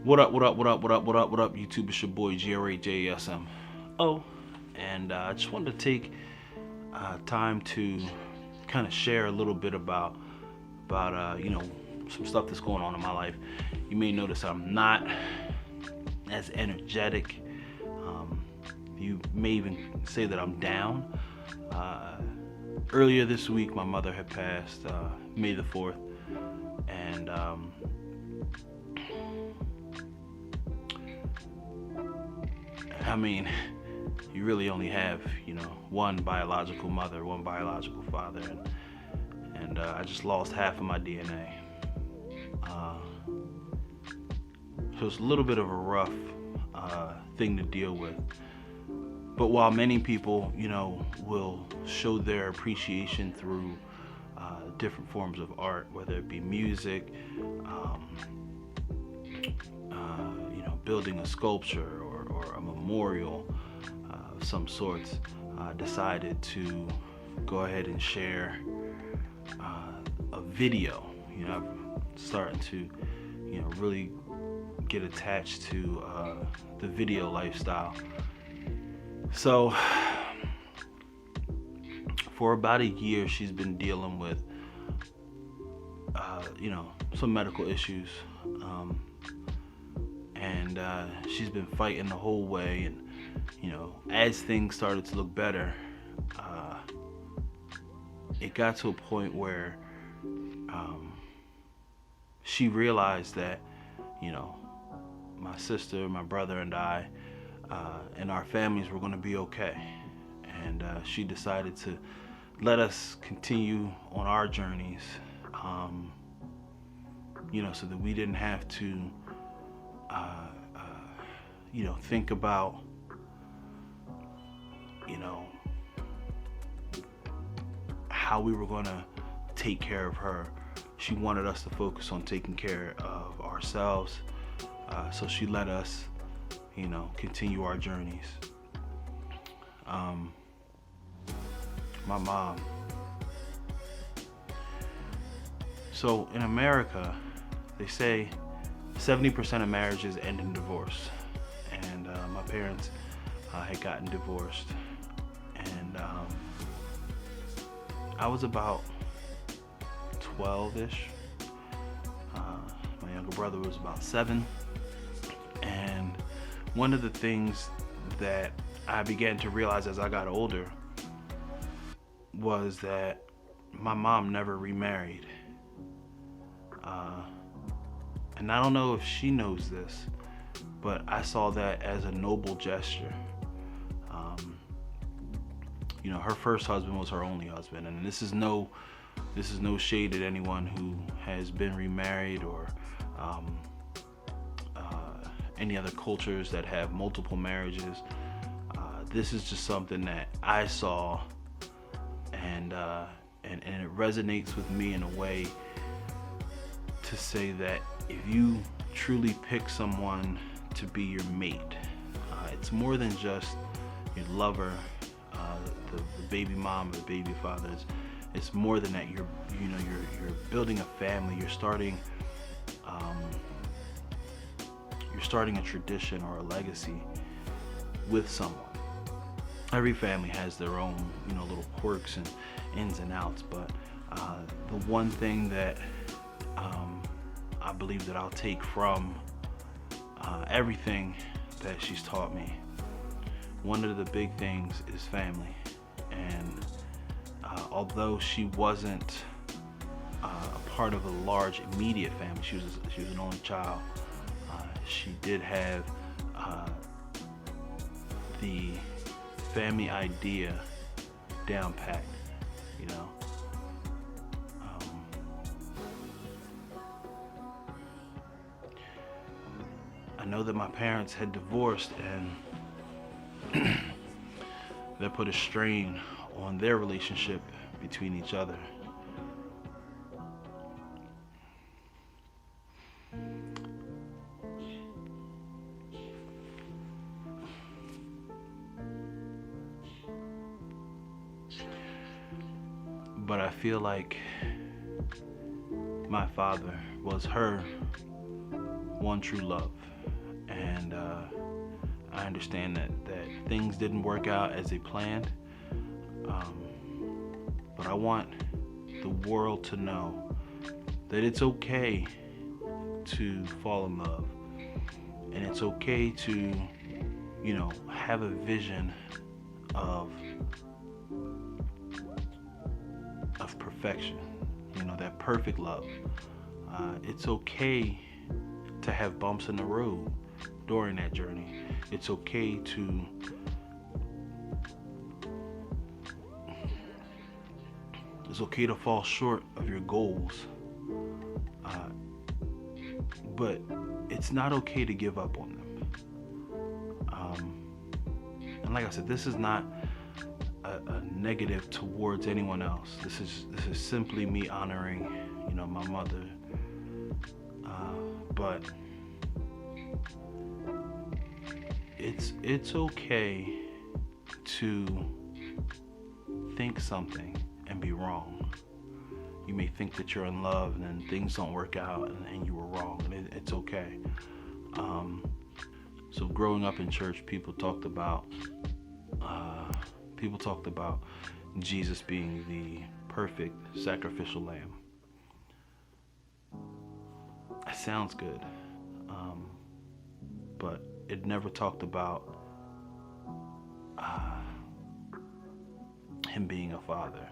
What up, what up, what up, what up, what up, what up, YouTube? It's your boy GRAJSM. And I just wanted to take time to kind of share a little bit about some stuff that's going on in my life. You may notice I'm not as energetic. You may even say that I'm down. Earlier this week, my mother had passed, May the 4th, and I mean, you really only have, one biological mother, one biological father, and I just lost half of my DNA. So it's a little bit of a rough thing to deal with. But while many people, will show their appreciation through different forms of art, whether it be music, building a sculpture or a memorial of some sorts, decided to go ahead and share a video. I'm starting to, really get attached to the video lifestyle. So for about a year, she's been dealing with, some medical issues. And she's been fighting the whole way, and as things started to look better, it got to a point where she realized that my sister, my brother, and I and our families were going to be okay, and she decided to let us continue on our journeys, so that we didn't have to think about, how we were going to take care of her. She wanted us to focus on taking care of ourselves, so she let us, continue our journeys. My mom. So in America, they say 70% of marriages end in divorce, and my parents had gotten divorced, and I was about 12-ish. My younger brother was about 7, and one of the things that I began to realize as I got older was that my mom never remarried. And I don't know if she knows this, but I saw that as a noble gesture. Her first husband was her only husband, and this is no shade at anyone who has been remarried or any other cultures that have multiple marriages. This is just something that I saw, and it resonates with me in a way to say that if you truly pick someone to be your mate, it's more than just your lover, the baby mom, or the baby father. It's more than that. You're building a family. You're starting a tradition or a legacy with someone. Every family has their own, little quirks and ins and outs, but the one thing that I believe that I'll take from everything that she's taught me, one of the big things is family. And although she wasn't a part of a large immediate family, she was an only child, she did have the family idea down packed, I know that my parents had divorced, and that put a strain on their relationship between each other. But I feel like my father was her one true love. And I understand that things didn't work out as they planned. But I want the world to know that it's okay to fall in love. And it's okay to, have a vision of perfection, that perfect love. It's okay to have bumps in the road during that journey. It's okay to fall short of your goals, but it's not okay to give up on them. And like I said, this is not a negative towards anyone else. This is simply me honoring, my mother. But it's okay to think something and be wrong. You may think that you're in love and then things don't work out and you were wrong. And it's okay. So growing up in church, people talked about Jesus being the perfect sacrificial lamb. It sounds good, but it never talked about him being a father.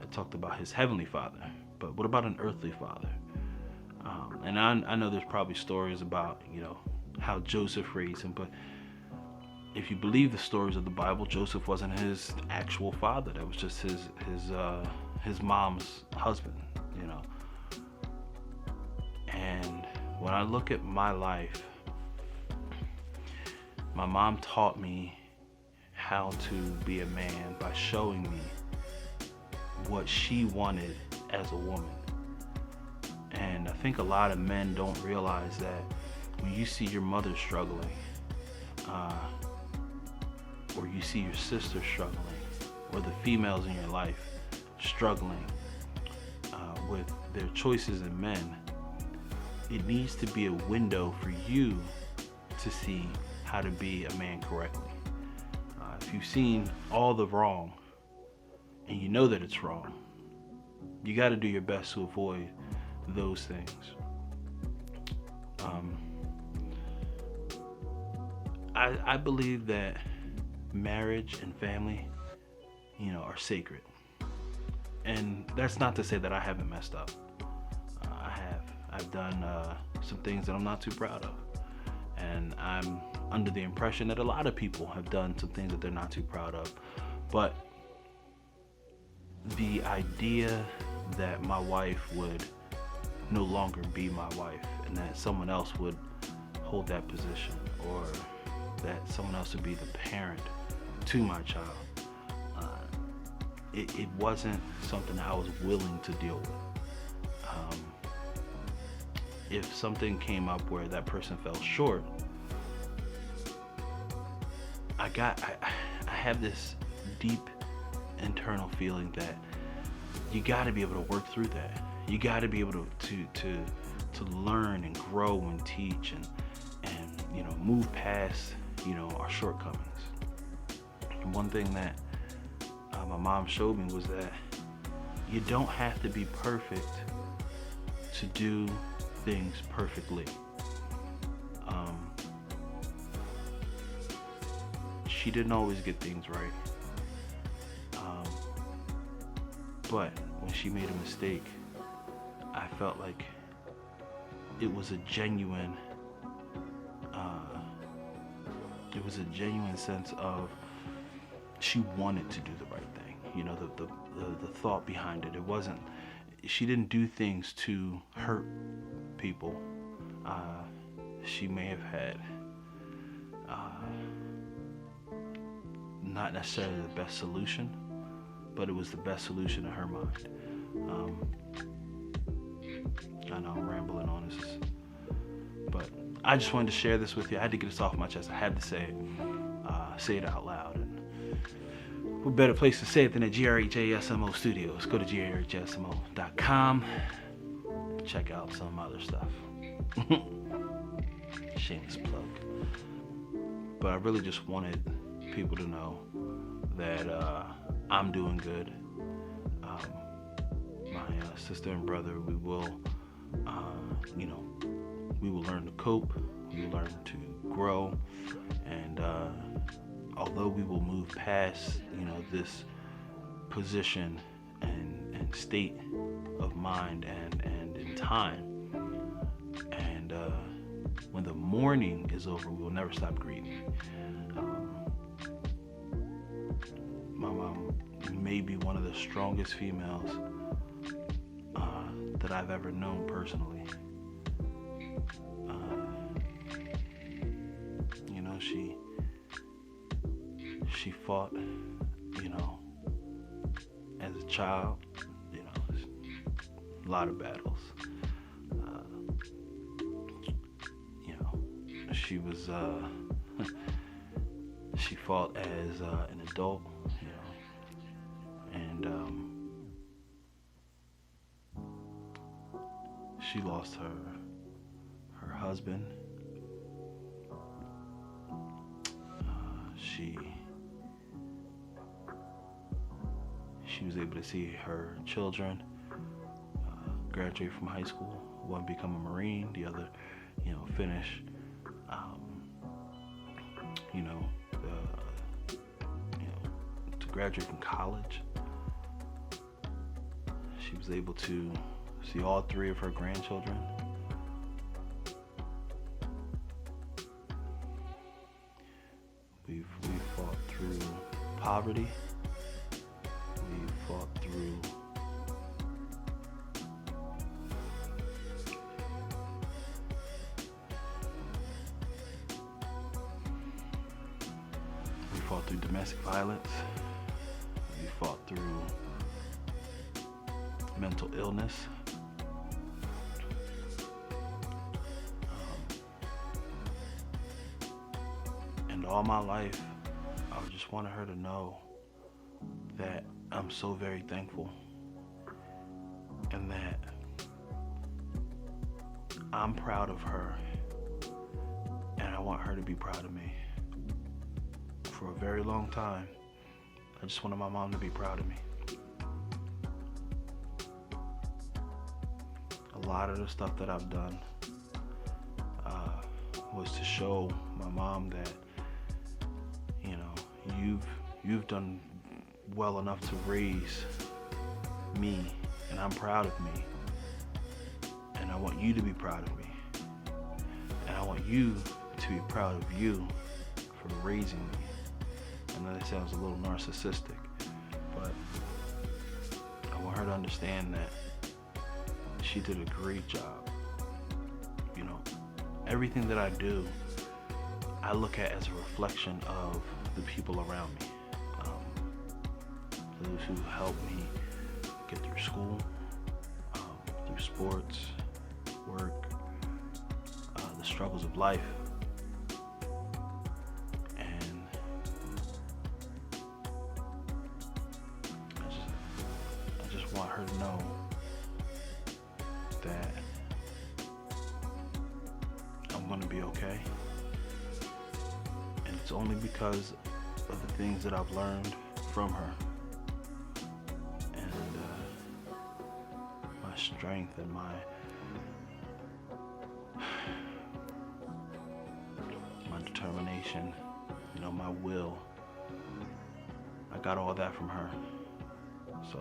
It talked about his heavenly father, but what about an earthly father? And I know there's probably stories about, how Joseph raised him, but if you believe the stories of the Bible, Joseph wasn't his actual father. That was just his mom's husband, And when I look at my life, my mom taught me how to be a man by showing me what she wanted as a woman. And I think a lot of men don't realize that when you see your mother struggling, or you see your sister struggling, or the females in your life struggling with their choices in men, it needs to be a window for you to see how to be a man correctly. If you've seen all the wrong and you know that it's wrong, you got to do your best to avoid those things. I believe that marriage and family, are sacred. And that's not to say that I haven't messed up. I have. I've done some things that I'm not too proud of. And I'm under the impression that a lot of people have done some things that they're not too proud of. But the idea that my wife would no longer be my wife and that someone else would hold that position, or that someone else would be the parent to my child, it wasn't something I was willing to deal with. If something came up where that person fell short, I have this deep internal feeling that you got to be able to work through that. You got to be able to learn and grow and teach and move past our shortcomings. And one thing that my mom showed me was that you don't have to be perfect to do things perfectly. She didn't always get things right, but when she made a mistake, I felt like it was a genuine sense of she wanted to do the right thing. The thought behind it. It wasn't. She didn't do things to hurt people. She may have had not necessarily the best solution, but it was the best solution in her mind. I know I'm rambling on this, but I just wanted to share this with you. I had to get this off my chest. I had to say it out loud. And what better place to say it than at GRHASMO Studios? Go to grhsmo.com. Check out some other stuff. shameless plug. But I really just wanted people to know that I'm doing good. My sister and brother, we will, we will learn to cope. We will learn to grow, and although we will move past, this position and state of mind and in time, and when the mourning is over, we will never stop grieving. My mom may be one of the strongest females that I've ever known personally. She fought, as a child, a lot of battles. She was, she fought as an adult, and she lost her husband. She was able to see her children graduate from high school. One become a Marine, the other, finish, to graduate from college. She was able to see all 3 of her grandchildren. We've fought through poverty. We fought through domestic violence. We fought through mental illness. And all my life, I just wanted her to know that I'm so very thankful, and that I'm proud of her, and I want her to be proud of me. For a very long time, I just wanted my mom to be proud of me. A lot of the stuff that I've done was to show my mom that, you've done well enough to raise me, and I'm proud of me, and I want you to be proud of me, and I want you to be proud of you for raising me. I know that sounds a little narcissistic, but I want her to understand that she did a great job. Everything that I do, I look at as a reflection of the people around me. Those who helped me get through school, through sports, work, the struggles of life. And I just want her to know that I'm gonna be okay. And it's only because of the things that I've learned from her. Strength and my determination, my will. I got all that from her. So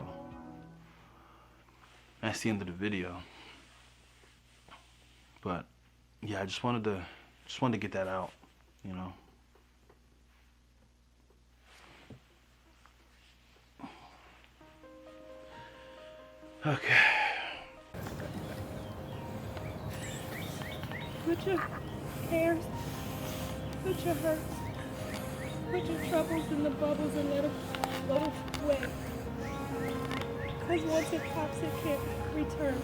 that's the end of the video. But yeah, I just wanted to get that out, Okay. Put your cares, put your hurts, put your troubles in the bubbles and let them float away. Because once it pops, it can't return.